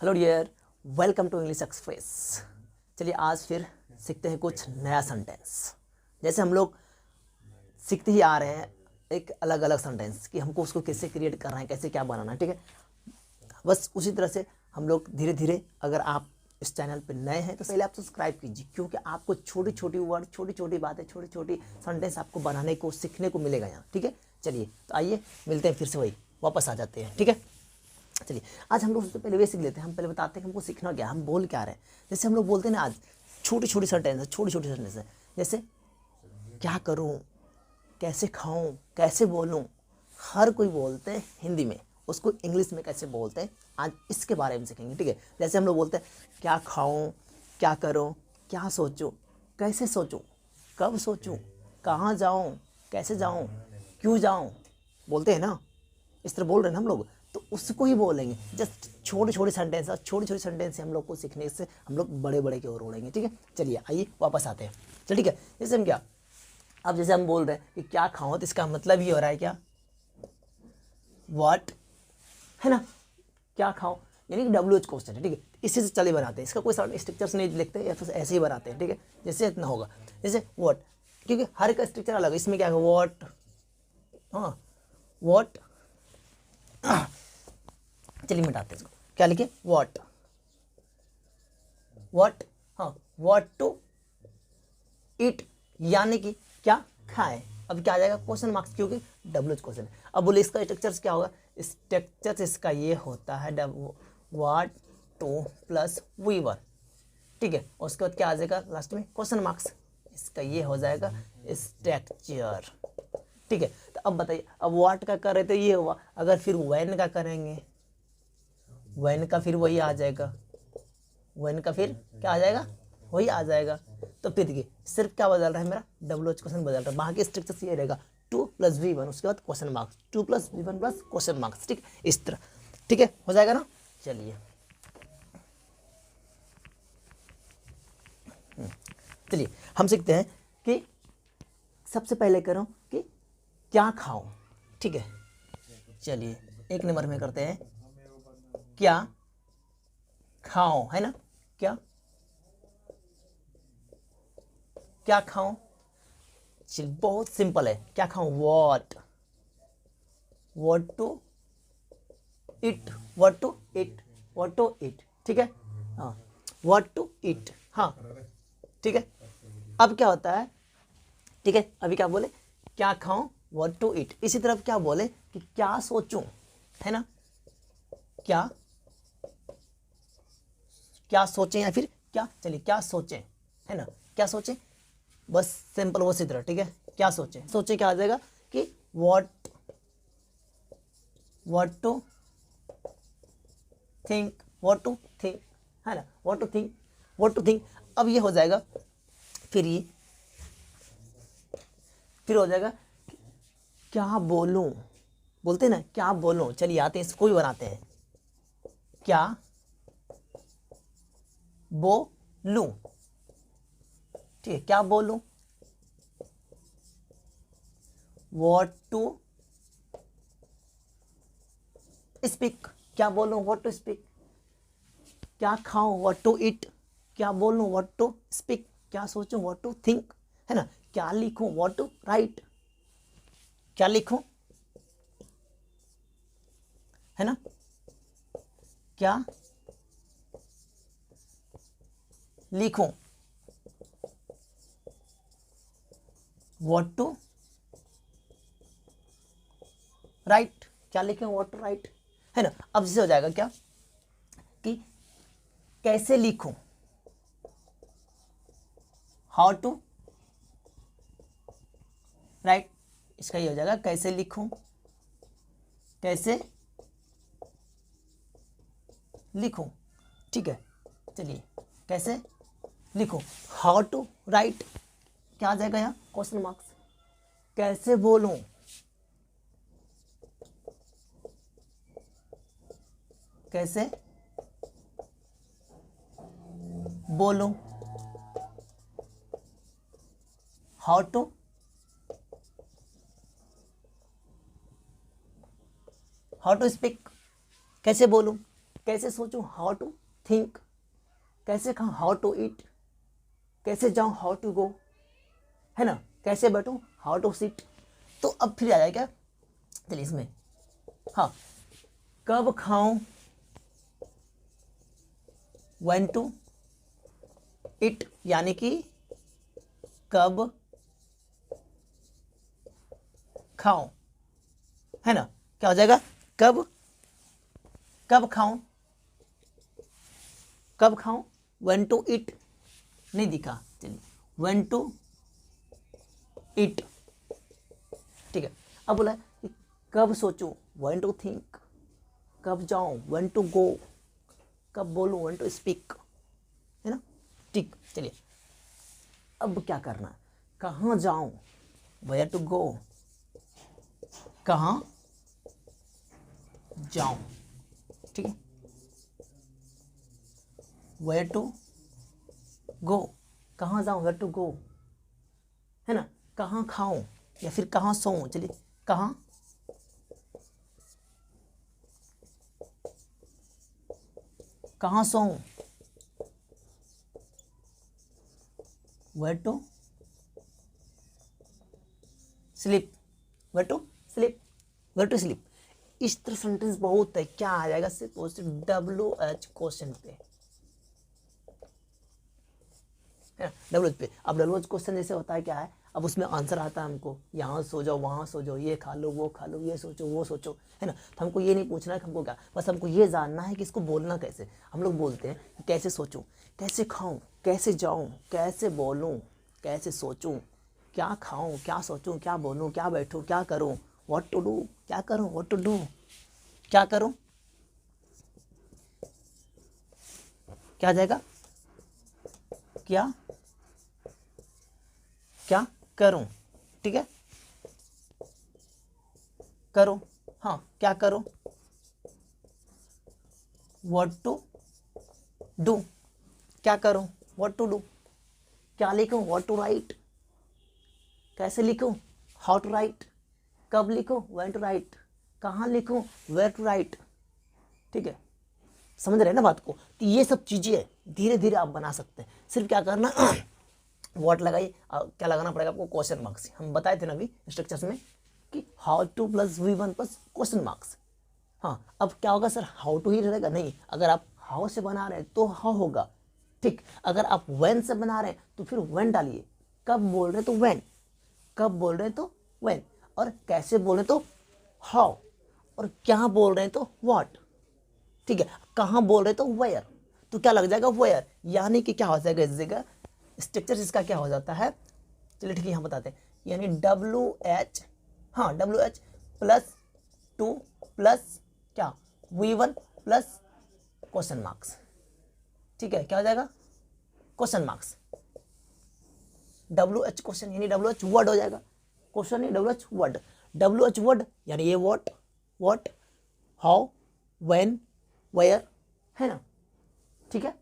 Hello dear, welcome to English Express. चलिए आज फिर सीखते हैं कुछ नया सेंटेंस। जैसे हम लोग सीखते ही आ रहे हैं एक अलग अलग सेंटेंस कि हमको उसको कैसे क्रिएट करना है, कैसे क्या बनाना है, ठीक है। बस उसी तरह से हम लोग धीरे धीरे, अगर आप इस चैनल पे नए हैं तो पहले आप सब्सक्राइब कीजिए, क्योंकि आपको छोटी छोटी वर्ड, छोटी छोटी बातें, छोटी छोटी सेंटेंस आपको बनाने को, सीखने को मिलेगा यहाँ, ठीक है। चलिए तो आइए मिलते हैं, फिर से वही वापस आ जाते हैं, ठीक है। चलिए आज हम लोग सबसे पहले वे सीख लेते हैं। हम पहले बताते हैं कि हमको सीखना क्या, हम बोल क्या रहे हैं। जैसे हम लोग बोलते हैं ना, आज छोटी छोटी सेंटेंस है, छोटी छोटी सेंटेंस है। जैसे क्या करूं, कैसे खाऊं, कैसे बोलूं। हर कोई बोलते हैं हिंदी में, उसको इंग्लिश में कैसे बोलते हैं, आज इसके बारे में सीखेंगे, ठीक है। जैसे हम लोग बोलते हैं क्या खाऊं, क्या करूं, क्या सोचूं, कैसे सोचूं, कब सोचूं, कहाँ जाऊं, कैसे जाऊं, क्यों जाऊं, बोलते हैं ना, इस तरह बोल रहे हैं ना हम लोग, तो उसको ही बोलेंगे। जस्ट छोटे छोटे सेंटेंस, और छोटी छोटी सेंटेंस से हम लोग को सीखने से हम लोग बड़े बड़े की ओर उड़ेंगे, ठीक है। चलिए आइए वापस आते हैं। चल ठीक है, जैसे हम क्या, अब जैसे हम बोल रहे हैं कि क्या खाओ, तो इसका मतलब ये हो रहा है क्या, व्हाट, है ना। क्या खाओ यानी कि WH क्वेश्चन है, ठीक है। इसी से चले बनाते हैं, इसका कोई स्ट्रक्चर नहीं लिखते या फिर ऐसे ही बनाते हैं, ठीक है। जैसे इतना होगा, जैसे व्हाट, क्योंकि हर का स्ट्रक्चर अलग है। इसमें क्या है, व्हाट, हाँ व्हाट, चलिए मिटाते हैं इसको। क्या लिखे, व्हाट, व्हाट, हाँ व्हाट टू ईट, यानी कि क्या खाए। अब क्या आ जाएगा, क्वेश्चन मार्क्स, क्योंकि WH क्वेश्चन है। अब बोले इसका स्ट्रक्चर क्या होगा, स्ट्रक्चर इसका ये होता है व्हाट टू प्लस वीवर, ठीक है। उसके बाद क्या आ जाएगा लास्ट में, क्वेश्चन मार्क्स, इसका ये हो जाएगा स्ट्रक्चर, ठीक है। तो अब बताइए, अब व्हाट का कर रहे थे ये हुआ, अगर फिर व्हेन का करेंगे, व्हेन का फिर वही आ जाएगा, व्हेन का फिर क्या आ जाएगा, वही आ जाएगा। तो फिर देखिए सिर्फ क्या बदल रहा है, मेरा WH क्वेश्चन बदल रहा है, बाकी स्ट्रक्चर से ये रहेगा 2 + V1, उसके बाद question marks, 2 + V1 + question marks, ठीक, इस तरह, ठीक है, हो जाएगा ना। चलिए चलिए हम सीखते हैं कि सबसे पहले करो कि क्या खाओ, ठीक है। चलिए एक नंबर में करते हैं, क्या खाओ, है ना, क्या क्या खाऊं। बहुत सिंपल है, क्या खाऊं, what, what to eat, what to eat, what to eat, ठीक है, हाँ व्हाट टू इट, हाँ ठीक है। अब क्या होता है, ठीक है, अभी क्या बोले, क्या खाऊं, व्हाट टू इट। इसी तरफ क्या बोले कि क्या सोचूं, है ना, क्या क्या सोचें, या फिर क्या, चलिए क्या सोचें, है ना, क्या सोचें, बस सिंपल वो तरह, ठीक है। क्या सोचें, सोचें क्या आ जाएगा कि what to think, what to think, है ना, what to think, what to think. अब ये हो जाएगा, फिर ये फिर हो जाएगा क्या बोलूं, बोलते हैं ना क्या बोलूं। चलिए आते हैं, इसको भी बनाते हैं, क्या बोलूं, ठीक है, क्या बोलूं, व्हाट टू स्पीक, क्या बोलूं, व्हाट टू स्पीक, क्या खाऊं, व्हाट टू ईट, क्या बोलूं, व्हाट टू स्पीक, क्या सोचूं, व्हाट टू थिंक, है ना, क्या लिखूं, व्हाट टू राइट, क्या लिखूं, है ना, क्या लिखूं, व्हाट टू राइट, क्या लिखें, व्हाट टू राइट, है ना। अब जैसे हो जाएगा क्या कि कैसे लिखूं, हाउ टू राइट, इसका ये हो जाएगा कैसे लिखूं, कैसे लिखूं, ठीक है। चलिए कैसे लिखूं, हाउ टू राइट, क्या आ जाएगा यहाँ, क्वेश्चन मार्क्स, कैसे बोलूं, कैसे बोलूं, हाउ टू स्पीक, कैसे बोलूं, कैसे सोचूं, हाउ टू थिंक, कैसे खाऊं, हाउ टू ईट, कैसे जाऊं, हाउ टू गो, है ना, कैसे बैठूं, हाउ टू सिट। तो अब फिर आ जाएगा, चलिए इसमें, हाँ, कब खाऊं, व्हेन टू इट, यानी कि कब खाऊं, है ना, क्या हो जाएगा, कब, कब खाऊं, कब खाऊं, व्हेन टू इट, नहीं दिखा, चलिए व्हेन टू इट, ठीक है। अब बोला कि कब सोचूं, व्हेन टू थिंक, कब जाऊं, व्हेन टू गो, कब बोलूं, व्हेन टू स्पीक, है ना, ठीक। चलिए अब क्या करना, कहाँ जाऊं, वेयर टू गो, कहाँ जाऊं, ठीक है, वेयर टू गो, कहाँ जाऊं, वेयर टू गो, है ना, कहाँ खाऊं या फिर कहाँ सोऊं, चलिए कहाँ, कहाँ सोऊं, where to sleep, where to sleep, where to sleep. इस तरह सेंटेंस बहुत है, क्या आ जाएगा, सिर्फ WH क्वेश्चन पे, WH पे। अब WH क्वेश्चन जैसे होता है क्या है, अब उसमें आंसर आता है हमको, यहाँ सो जाओ, वहाँ सो जाओ, ये खा लो, वो खा लो, ये सोचो, वो सोचो, है ना। तो हमको ये नहीं पूछना है कि हमको क्या, बस हमको ये जानना है कि इसको बोलना कैसे। हम लोग बोलते हैं कि कैसे सोचूं, कैसे खाऊं, कैसे जाऊं, कैसे बोलूं, कैसे सोचूं, क्या खाऊं, क्या सोचूं, क्या बोलूं, क्या बैठूं, क्या करूं, व्हाट टू डू, क्या करूं, व्हाट टू डू, क्या करूं, क्या आ जाएगा, क्या क्या करूं, ठीक है, करो, हाँ क्या करो, व्हाट टू डू, क्या करूं, व्हाट टू डू, क्या लिखूं, व्हाट टू राइट, कैसे लिखूं, हाउ टू राइट, कब लिखूं, व्हेन टू राइट, कहाँ लिखूं, वेयर टू राइट, ठीक है। समझ रहे हैं ना बात को। तो ये सब चीजें धीरे धीरे आप बना सकते हैं, सिर्फ क्या करना व्हाट लगाइए, क्या लगाना पड़ेगा आपको, क्वेश्चन मार्क्स। हम बताए थे ना अभी स्ट्रक्चर्स में कि how two plus V1 plus question marks. हाँ, अब क्या होगा सर, हाउ टू ही रहेगा, नहीं, अगर आप हाउ से बना रहे हैं तो हाउ होगा, ठीक। अगर आप व्हेन से बना रहे हैं तो फिर व्हेन डालिए, कब बोल रहे हैं तो व्हेन, कब बोल रहे हैं तो व्हेन, और कैसे बोल रहे हैं तो हाउ, और क्या बोल रहे हैं तो व्हाट, ठीक है। कहाँ बोल रहे हैं तो वेयर, तो क्या लग जाएगा वेयर, यानी कि क्या हो जाएगा इस जगह, स्ट्रक्चर इसका क्या हो जाता है, चलिए ठीक है यहाँ बताते हैं, यानी WH, हाँ WH प्लस 2 प्लस क्या V1 प्लस क्वेश्चन मार्क्स, ठीक है, क्या हो जाएगा, क्वेश्चन मार्क्स, WH क्वेश्चन यानी WH वर्ड हो जाएगा, क्वेश्चन नहीं WH वर्ड, WH वर्ड यानी ये व्हाट, हाउ, व्हेन, वेयर, है ना, ठीक है।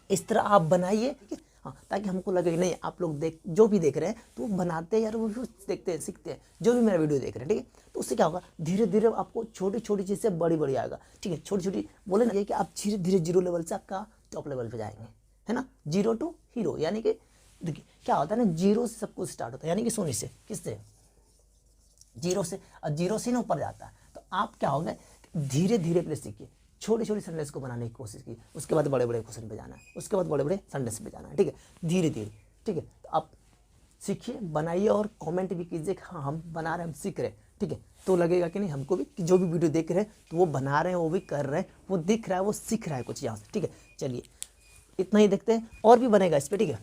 इस तरह आप बनाइए, ठीक है, हाँ, ताकि हमको लगे नहीं आप लोग देख, जो भी देख रहे हैं तो वो बनाते हैं यार, वो भी देखते हैं, सीखते हैं, जो भी मेरा वीडियो देख रहे हैं, ठीक है। तो उससे क्या होगा, धीरे धीरे आपको छोटी छोटी चीज़ से बड़ी बड़ी आएगा, ठीक है। छोटी छोटी बोले ना, ये कि आप धीरे धीरे 0 लेवल से आपका टॉप लेवल पे जाएंगे, है ना, 0 टू हीरो, यानी कि देखिए क्या होता है ना, 0 से सब कुछ स्टार्ट होता है, यानी कि शून्य से, किससे, 0 से, और 0 से ना ऊपर जाता है। तो आप क्या होगा, धीरे धीरे पहले सीखिए, छोटी छोटी सेंटेंस को बनाने की कोशिश की, उसके बाद बड़े बड़े क्वेश्चन पे जाना है, उसके बाद बड़े बड़े सेंटेंस पे जाना है, ठीक है, धीरे धीरे, ठीक है। तो आप सीखिए, बनाइए और कमेंट भी कीजिए कि हाँ हम बना रहे हैं, हम सीख रहे हैं, ठीक है। तो लगेगा कि नहीं हमको भी, कि जो भी वीडियो देख रहे हैं तो वो बना रहे हैं, वो भी कर रहे हैं, वो दिख रहा है, वो सीख रहा है कुछ यहाँ से, ठीक है। चलिए इतना ही देखते हैं, और भी बनेगा इस पर, ठीक है,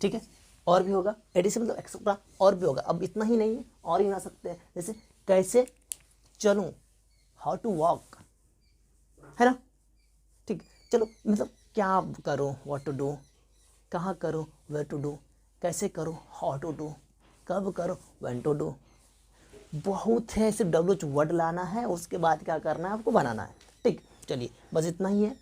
ठीक है, और भी होगा, एडिशन मतलब एक्स्ट्रा और भी होगा। अब इतना ही नहीं है, और ही बना सकते हैं, जैसे कैसे चलूं, हाउ टू वॉक, है ना, ठीक। चलो मतलब क्या करूं, व्हाट टू डू, कहाँ करूं, वेयर टू डू, कैसे करूं, हाउ टू डू, कब करूं, व्हेन टू डू, बहुत है, सिर्फ WH वर्ड लाना है, उसके बाद क्या करना है आपको, बनाना है, ठीक। चलिए बस इतना ही है,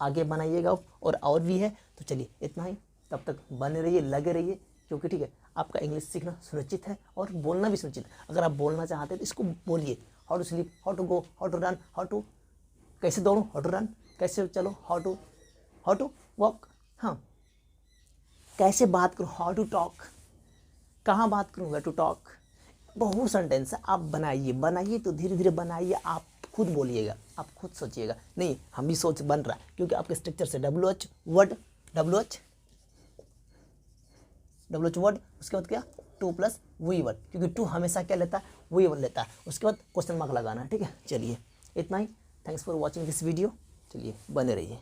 आगे बनाइएगा और भी है। तो चलिए इतना ही, तब तक बने रहिए, लगे रहिए, क्योंकि ठीक है आपका इंग्लिश सीखना सुनिश्चित है और बोलना भी सुनिश्चित है। अगर आप बोलना चाहते हैं तो इसको बोलिए। How to sleep, how to go, how to run, how to कैसे दौड़ूं, हाउ टू रन कैसे चलो, हाउ टू वॉक, हाँ कैसे बात करूँ, हाउ टू टॉक, कहाँ बात करूँ, वेयर टू टॉक। बहुत सेंटेंस है, आप बनाइए तो धीरे धीरे बनाइए, आप खुद बोलिएगा, आप खुद सोचिएगा। नहीं हम भी सोच बन रहा है क्योंकि आपके स्ट्रक्चर से WH वर्ड, WH वर्ड, उसके बाद क्या 2 + वी वर्ड, क्योंकि 2 हमेशा क्या लेता है, वी वर्ड लेता है। उसके बाद क्वेश्चन मार्क लगाना है, ठीक है। चलिए इतना ही, thanks for watching this video. चलिए बने रहिए।